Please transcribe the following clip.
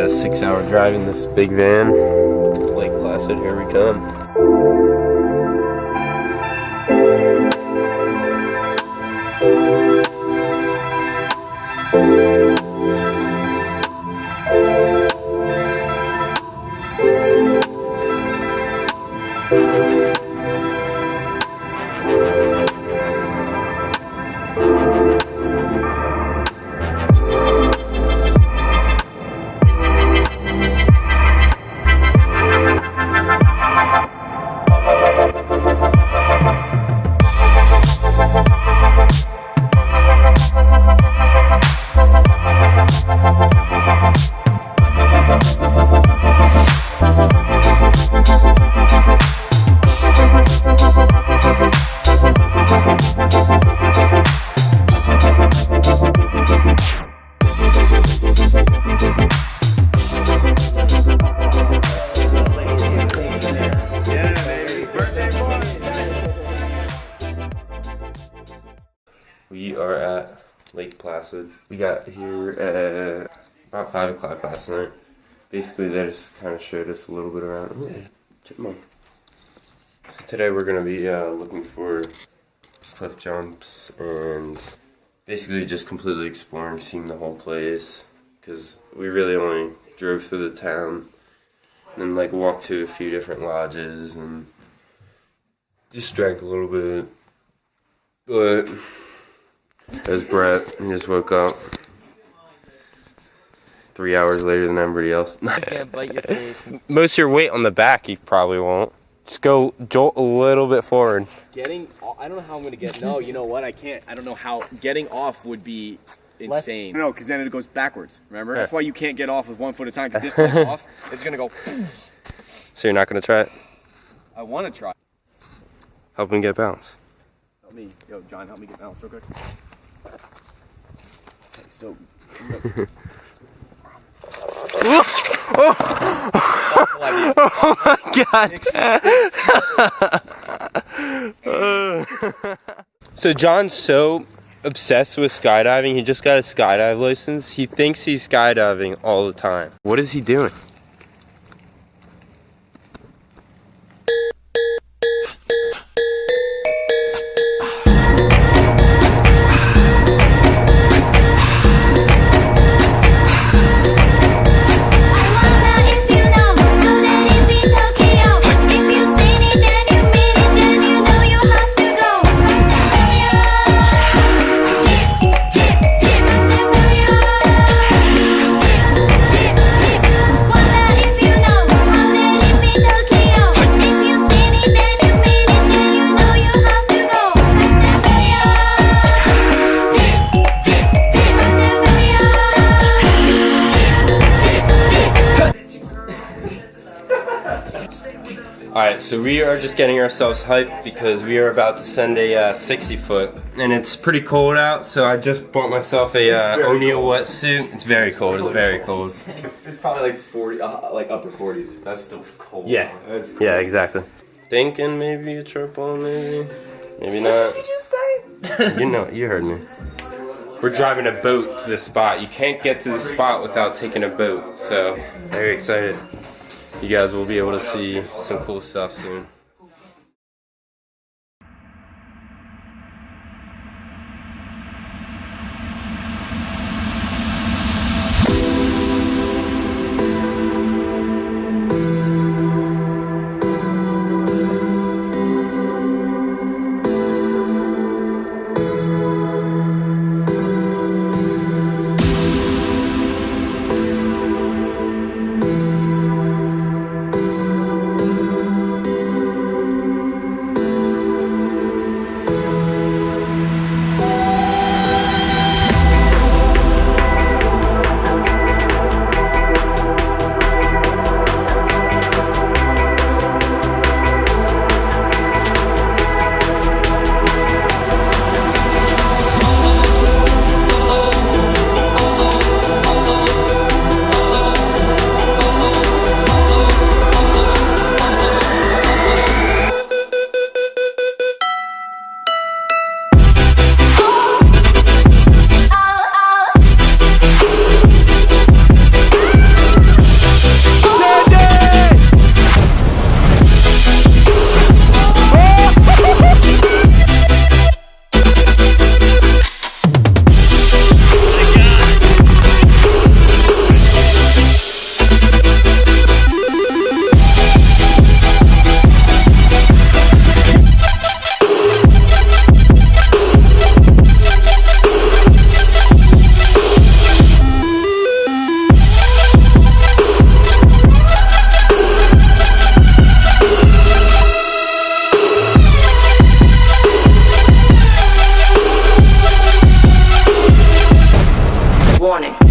a 6-hour drive in this big van. Lake Placid, here we come. We are at Lake Placid. We got here at about 5 o'clock last night. Basically, they just kind of showed us a little bit around. Ooh, chipmunk. So today we're going to be looking for cliff jumps and basically just completely exploring, seeing the whole place. Because we really only drove through the town and like walked to a few different lodges and just drank a little bit. But there's Brett. He just woke up 3 hours later than everybody else. You can't bite your face. Most of your weight on the back, you probably won't. Just go jolt a little bit forward. I don't know how I'm gonna get. No, you know what? I can't. I don't know how. Getting off would be insane. No, because then it goes backwards. Remember? Okay. That's why you can't get off with 1 foot at a time. Because this goes off, it's gonna go. So you're not gonna try it? I want to try. Help him get bounced. Help me, yo, John. Help me get bounced real quick. Okay, so. Oh my God! So John's so obsessed with skydiving, he just got a skydive license. He thinks he's skydiving all the time. What is he doing? Alright, so we are just getting ourselves hyped because we are about to send a 60-foot, and it's pretty cold out, so I just bought myself a O'Neill wetsuit. It's very cold, it's very cold. It's probably like 40, like upper 40s. That's still cold. Yeah, that's cold. Yeah, exactly. Thinking maybe a triple, maybe not. What did you just say? You know, you heard me. We're driving a boat to the spot. You can't get to the spot without taking a boat, so very excited. You guys will be able to see some cool stuff soon. Warning.